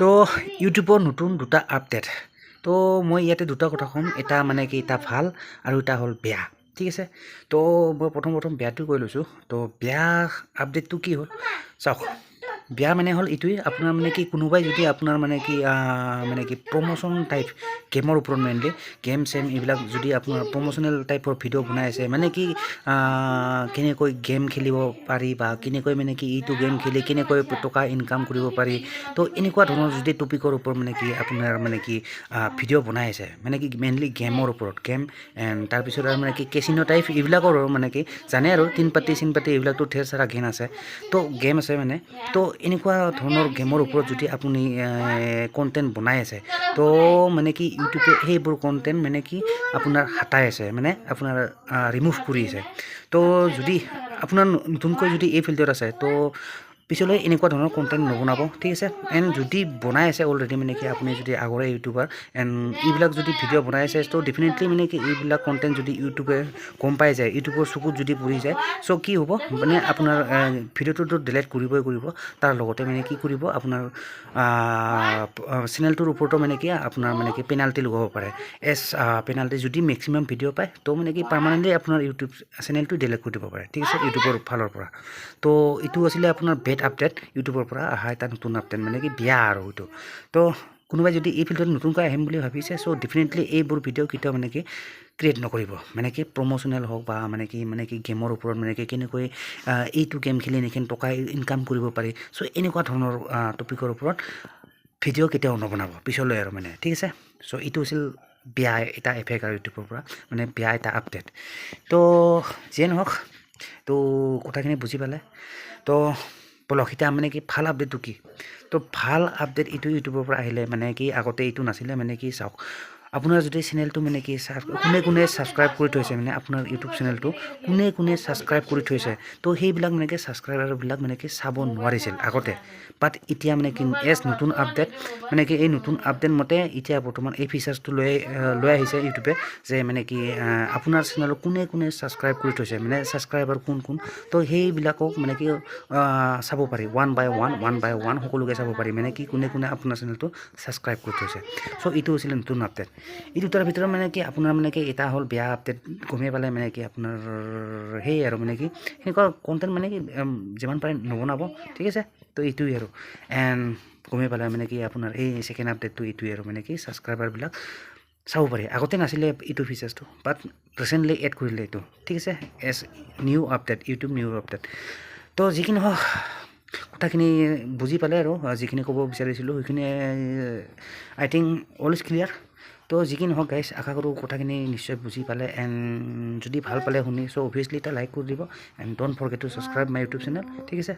তো ইউটিউবৰ নতুন দুটা আপডেট। তো মই ইয়াতে দুটা কথা ক'ম, এটা মানে কি এটা ভাল আৰু এটা হ'ল বেয়া, ঠিক আছে। তো মই প্ৰথম বেয়াটো কৈ লৈছোঁ। তো বেয়া আপডেটটো কি হ'ল চাওক। বেয়া মানে হ'ল এইটোৱে, আপোনাৰ মানে কি কোনোবাই যদি আপোনাৰ মানে কি প্ৰমোশ্যন টাইপ গেমৰ ওপৰত মেইনলি গেম চেম এইবিলাক যদি আপোনাৰ প্ৰমোশ্যনেল টাইপৰ ভিডিঅ' বনাই আছে, মানে কি কেনেকৈ গেম খেলিব পাৰি বা কেনেকৈ মানে কি এইটো গেম খেলি কেনেকৈ টকা ইনকাম কৰিব পাৰি, তো এনেকুৱা ধৰণৰ যদি টপিকৰ ওপৰত মানে কি আপোনাৰ মানে কি ভিডিঅ' বনাই আছে, মানে কি মেইনলি গেমৰ ওপৰত গেম এণ্ড তাৰপিছত আৰু মানে কি কেচিনো টাইপ এইবিলাকৰ মানে কি জানে আৰু তিন পাতি এইবিলাকতো ঢেৰ চাৰা গেম আছে, তো গেম আছে মানে। তো এনেকুৱা ধৰণৰ গেমৰ ওপৰত যদি আপুনি কণ্টেণ্ট বনাই আছে, তো মানে কি ইউটিউবে সেইবোৰ কণ্টেণ্ট মানে কি আপোনাৰ হাতাই আছে, মানে আপোনাৰ ৰিমুভ কৰি আছে। তো যদি আপোনাৰ নতুনকৈ যদি এই ফিল্ডত আছে, তো পিছলৈ এনেকুৱা ধৰণৰ কণ্টেণ্ট নবনাব, ঠিক আছে। এণ্ড যদি বনাই আছে অলৰেডি মানে কি আপুনি যদি আগৰে ইউটিউবাৰ এণ্ড এইবিলাক যদি ভিডিঅ' বনাই আছে, তো ডেফিনেটলি মানে কি এইবিলাক কণ্টেণ্ট যদি ইউটিউবে গম পাই যায়, ইউটিউবৰ চকুত যদি পৰি যায়, চ' কি হ'ব মানে আপোনাৰ ভিডিঅ'টোতো ডিলিট কৰিবই কৰিব, তাৰ লগতে মানে কি কৰিব আপোনাৰ চেনেলটোৰ ওপৰতো মানে কি আপোনাৰ মানে কি পেনাল্টি লগাব পাৰে। পেনাল্টি যদি মেক্সিমাম ভিডিঅ' পায়, তো মানে কি পাৰ্মানেণ্টলি আপোনাৰ ইউটিউব চেনেলটো ডিলিট কৰি দিব পাৰে, ঠিক আছে, ইউটিউবৰ ফালৰ পৰা। তো এইটো আছিলে আপোনাৰ বেড আপডেট, ইউটিউবৰ পৰা অহা এটা নতুন আপডেট, মানে কি বেয়া আৰু এইটো। তো কোনোবাই যদি এই ফিল্ডত নতুনকৈ আহিম বুলি ভাবিছে, চ' ডেফিনেটলি এইবোৰ ভিডিঅ' কেতিয়াও মানে কি ক্ৰিয়েট নকৰিব, মানে কি প্ৰমোশ্যনেল হওক বা মানে কি গেমৰ ওপৰত মানে কি কেনেকৈ এইটো গেম খেলি নেকি টকা ইনকাম কৰিব পাৰি, চ' এনেকুৱা ধৰণৰ টপিকৰ ওপৰত ভিডিঅ' কেতিয়াও নবনাব পিছলৈ আৰু মানে, ঠিক আছে। চ' এইটো আছিল বেয়া এটা এফেক্ট আৰু ইউটিউবৰ পৰা, মানে বেয়া এটা আপডেট। তো যিয়ে নহওক, তো কথাখিনি বুজি পালে। তো বলক এতিয়া মানে কি ভাল আপডেটটো কি। তো ভাল আপডেট এইটো ইউটিউবৰ পৰা আহিলে, মানে কি আগতে এইটো নাছিলে, মানে কি চাওক। আপোনাৰ যদি চেনেলটো মানে কি কোনে ছাবস্ক্ৰাইব কৰি থৈছে, মানে আপোনাৰ ইউটিউব চেনেলটো কোনে ছাবস্ক্ৰাইব কৰি থৈছে, তো সেইবিলাক মানে কি ছাবস্ক্ৰাইবাৰবিলাক মানে কি চাব নোৱাৰিছিল আগতে। বাট এতিয়া মানে কি নতুন আপডেট, মানে কি এই নতুন আপডেট মতে এতিয়া বৰ্তমান এই ফিচাৰ্ছটো লৈ আহিছে ইউটিউবে, যে মানে কি আপোনাৰ চেনেলত কোনে ছাবস্ক্ৰাইব কৰি থৈছে, মানে ছাবস্ক্ৰাইবাৰ কোন, তো সেইবিলাকক মানে কি চাব পাৰি ওৱান বাই ওৱান সকলোকে চাব পাৰি, মানে কি কোনে আপোনাৰ চেনেলটো ছাবস্ক্ৰাইব কৰি থৈছে। চ' এইটো হৈছিলে নতুন আপডেট। এই দুটাৰ ভিতৰত মানে কি আপোনাৰ মানে কি এটা হ'ল বেয়া আপডেট, গমেই পালে মানে কি আপোনাৰ সেই আৰু মানে কি সেনেকুৱা কণ্টেণ্ট মানে কি যিমান পাৰে নবনাব, ঠিক আছে। তো এইটোৱেই আৰু এণ্ড গমেই পালে মানে কি আপোনাৰ এই ছেকেণ্ড আপডেটটো এইটোৱেই আৰু মানে কি ছাবস্ক্ৰাইবাৰবিলাক চাব পাৰি। আগতে নাছিলে এইটো ফিচাৰ্ছটো, বাট ৰিচেণ্টলি এড কৰিলে এইটো, ঠিক আছে, as new update, YouTube new update. তো যিখিনি হওক কথাখিনি বুজি পালে আৰু যিখিনি ক'ব বিচাৰিছিলোঁ সেইখিনি আই থিংক অল ইজ ক্লিয়াৰ। তো যিখিনি হওক গাইজ, আশা কৰোঁ কথাখিনি নিশ্চয় বুজি পালে। এণ্ড যদি ভাল পালে শুনি, চ' অভিয়াছলি এটা লাইক কৰি দিব and don't forget two subscribe my YouTube channel, ঠিক আছে।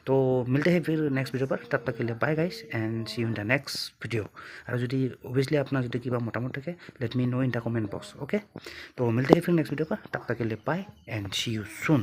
তো মিলতে हैं फिर नेक्स्ट वीडियो पर, तब तक के लिए bye guys and see you in the next video. और যদি অভিয়াছলি আপোনাৰ যদি কিবা মতামত থাকে, let me know in the comment box, okay. तो मिलते हैं फिर नेक्स्ट वीडियो पर, तब तक के लिए bye and see you soon.